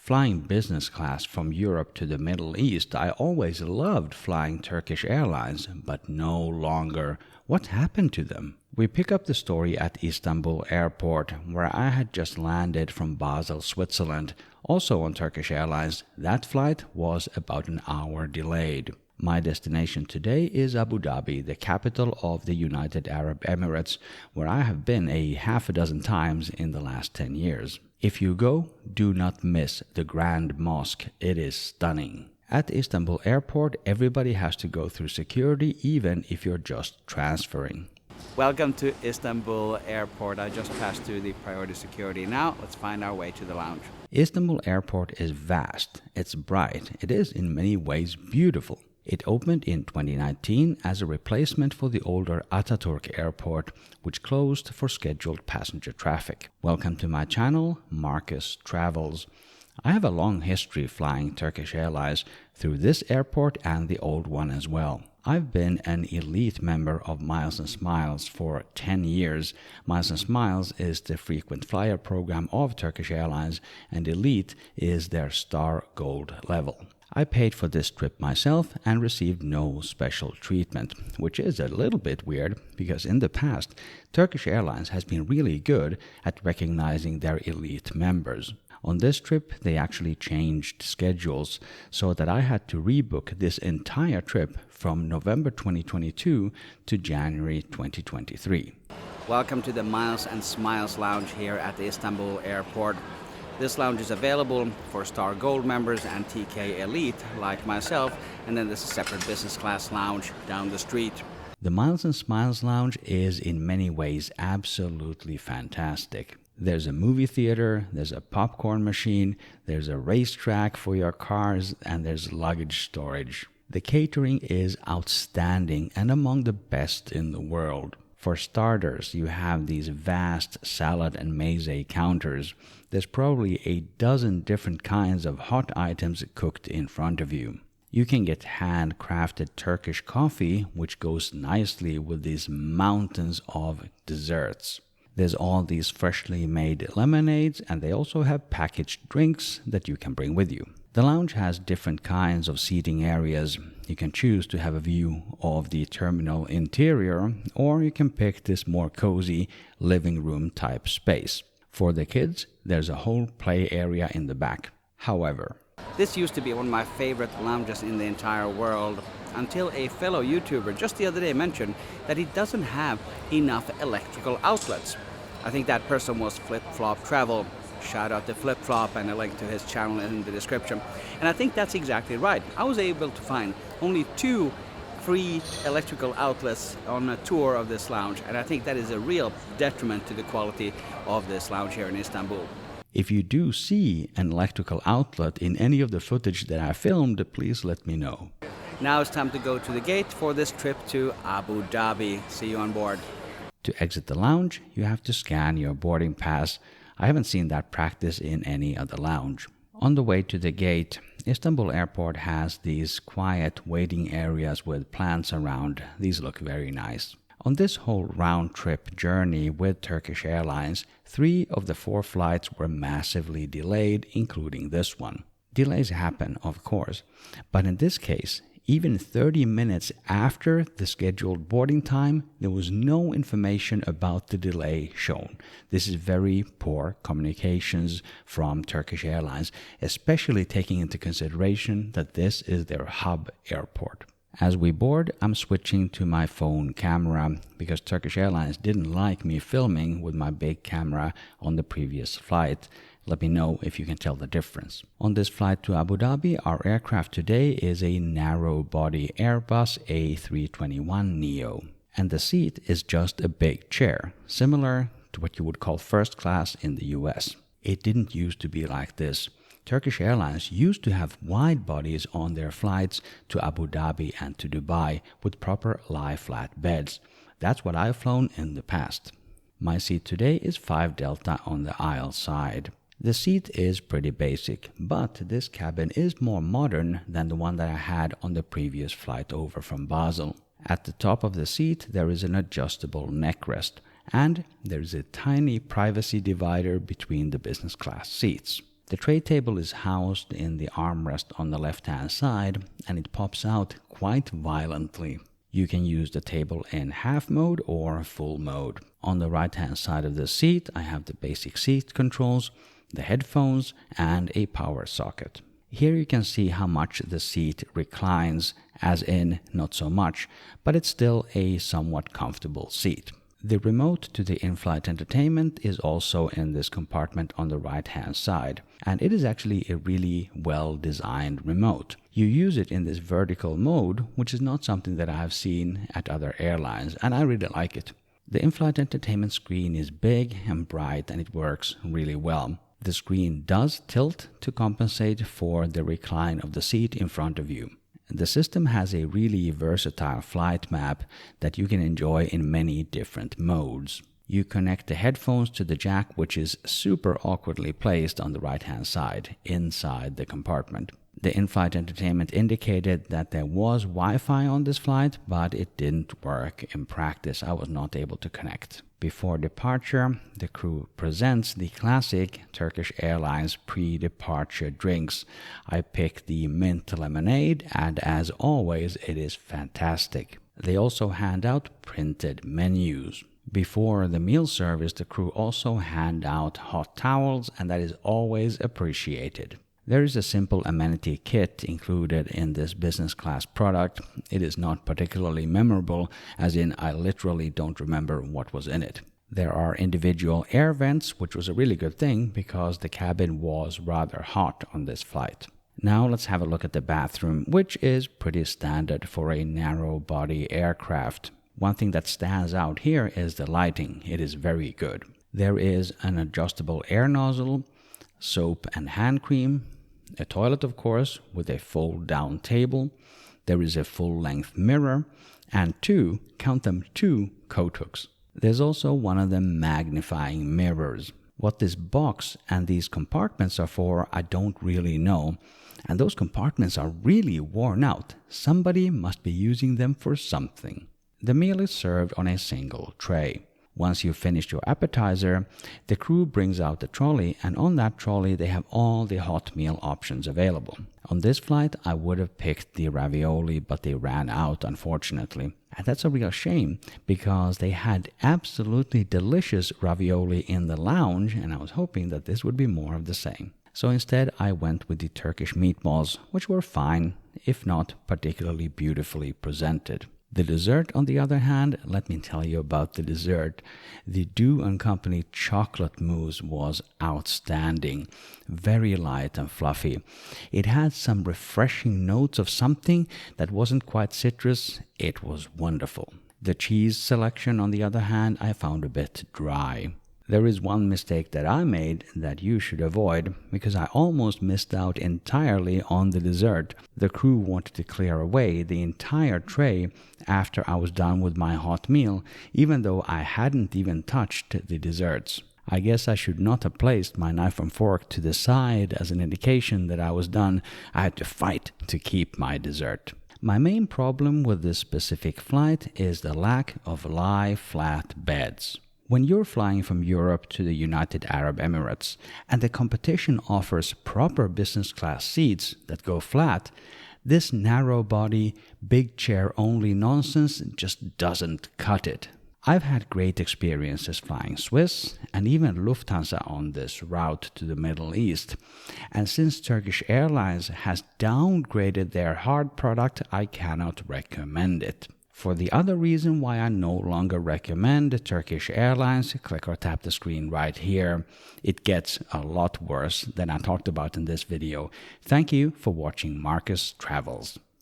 Flying business class from Europe to the Middle East, I always loved flying Turkish Airlines, but no longer. What happened to them? We pick up the story at Istanbul Airport, where I had just landed from Basel, Switzerland. Also on Turkish Airlines, that flight was about an hour delayed. My destination today is Abu Dhabi, the capital of the United Arab Emirates, where I have been a half a dozen times in the last 10 years. If you go, do not miss the Grand Mosque. It is stunning. At Istanbul Airport, everybody has to go through security, even if you're just transferring. Welcome to Istanbul Airport. I just passed through the priority security. Now, let's find our way to the lounge. Istanbul Airport is vast. It's bright. It is in many ways beautiful. It opened in 2019 as a replacement for the older Atatürk Airport, which closed for scheduled passenger traffic. Welcome to my channel, Markus Travels. I have a long history flying Turkish Airlines through this airport and the old one as well. I've been an elite member of Miles&Smiles for 10 years. Miles&Smiles is the frequent flyer program of Turkish Airlines, and elite is their star gold level. I paid for this trip myself and received no special treatment, which is a little bit weird because in the past, Turkish Airlines has been really good at recognizing their elite members. On this trip, they actually changed schedules so that I had to rebook this entire trip from November 2022 to January 2023. Welcome to the Miles&Smiles Lounge here at the Istanbul Airport. This lounge is available for Star Gold members and TK Elite like myself, and then there's a separate business class lounge down the street. The Miles&Smiles Lounge is in many ways absolutely fantastic. There's a movie theater, there's a popcorn machine, there's a racetrack for your cars, and there's luggage storage. The catering is outstanding and among the best in the world. For starters, you have these vast salad and meze counters. There's probably a dozen different kinds of hot items cooked in front of you. You can get handcrafted Turkish coffee, which goes nicely with these mountains of desserts. There's all these freshly made lemonades, and they also have packaged drinks that you can bring with you. The lounge has different kinds of seating areas. You can choose to have a view of the terminal interior, or you can pick this more cozy living room type space. For the kids, there's a whole play area in the back. However, this used to be one of my favorite lounges in the entire world until a fellow YouTuber just the other day mentioned that it doesn't have enough electrical outlets. I think that person was Flip Flop Travel. Shout out to Flip Flop, and a link to his channel in the description. And I think that's exactly right. I was able to find only 2 free electrical outlets on a tour of this lounge, and I think that is a real detriment to the quality of this lounge here in Istanbul. If you do see an electrical outlet in any of the footage that I filmed, please let me know. Now it's time to go to the gate for this trip to Abu Dhabi. See you on board. To exit the lounge, you have to scan your boarding pass. I haven't seen that practice in any other lounge. On the way to the gate, Istanbul Airport has these quiet waiting areas with plants around. These look very nice. On this whole round-trip journey with Turkish Airlines, 3 of the 4 flights were massively delayed, including this one. Delays happen, of course, but in this case, even 30 minutes after the scheduled boarding time, there was no information about the delay shown. This is very poor communications from Turkish Airlines, especially taking into consideration that this is their hub airport. As we board, I'm switching to my phone camera because Turkish Airlines didn't like me filming with my big camera on the previous flight. Let me know if you can tell the difference. On this flight to Abu Dhabi, our aircraft today is a narrow-body Airbus A321neo. And the seat is just a big chair, similar to what you would call first class in the US. It didn't used to be like this. Turkish Airlines used to have wide bodies on their flights to Abu Dhabi and to Dubai with proper lie-flat beds. That's what I've flown in the past. My seat today is 5 Delta on the aisle side. The seat is pretty basic, but this cabin is more modern than the one that I had on the previous flight over from Basel. At the top of the seat there is an adjustable neck rest, and there is a tiny privacy divider between the business class seats. The tray table is housed in the armrest on the left-hand side, and it pops out quite violently. You can use the table in half mode or full mode. On the right-hand side of the seat, I have the basic seat controls, the headphones, and a power socket. Here you can see how much the seat reclines, as in not so much, but it's still a somewhat comfortable seat. The remote to the in-flight entertainment is also in this compartment on the right-hand side, and it is actually a really well-designed remote. You use it in this vertical mode, which is not something that I have seen at other airlines, and I really like it. The in-flight entertainment screen is big and bright, and it works really well. The screen does tilt to compensate for the recline of the seat in front of you. The system has a really versatile flight map that you can enjoy in many different modes. You connect the headphones to the jack, which is super awkwardly placed on the right-hand side, inside the compartment. The in-flight entertainment indicated that there was Wi-Fi on this flight, but it didn't work in practice. I was not able to connect. Before departure, the crew presents the classic Turkish Airlines pre-departure drinks. I picked the mint lemonade, and as always, it is fantastic. They also hand out printed menus. Before the meal service, the crew also hand out hot towels, and that is always appreciated. There is a simple amenity kit included in this business class product. It is not particularly memorable, as in I literally don't remember what was in it. There are individual air vents, which was a really good thing because the cabin was rather hot on this flight. Now let's have a look at the bathroom, which is pretty standard for a narrow-body aircraft. One thing that stands out here is the lighting. It is very good. There is an adjustable air nozzle, soap and hand cream, a toilet of course with a fold-down table. There is a full-length mirror and two coat hooks. There's also one of the magnifying mirrors. What this box and these compartments are for, I don't really know. And those compartments are really worn out. Somebody must be using them for something. The meal is served on a single tray. Once you've finished your appetizer, the crew brings out the trolley, and on that trolley they have all the hot meal options available. On this flight, I would have picked the ravioli, but they ran out, unfortunately. And that's a real shame, because they had absolutely delicious ravioli in the lounge, and I was hoping that this would be more of the same. So instead, I went with the Turkish meatballs, which were fine, if not particularly beautifully presented. The dessert, on the other hand, let me tell you about the dessert. The Dew & Company chocolate mousse was outstanding, very light and fluffy. It had some refreshing notes of something that wasn't quite citrus. It was wonderful. The cheese selection, on the other hand, I found a bit dry. There is one mistake that I made that you should avoid, because I almost missed out entirely on the dessert. The crew wanted to clear away the entire tray after I was done with my hot meal, even though I hadn't even touched the desserts. I guess I should not have placed my knife and fork to the side as an indication that I was done. I had to fight to keep my dessert. My main problem with this specific flight is the lack of lie-flat beds. When you're flying from Europe to the United Arab Emirates and the competition offers proper business class seats that go flat, this narrow body, big chair only nonsense just doesn't cut it. I've had great experiences flying Swiss and even Lufthansa on this route to the Middle East. And since Turkish Airlines has downgraded their hard product, I cannot recommend it. For the other reason why I no longer recommend Turkish Airlines, click or tap the screen right here. It gets a lot worse than I talked about in this video. Thank you for watching Markus Travels.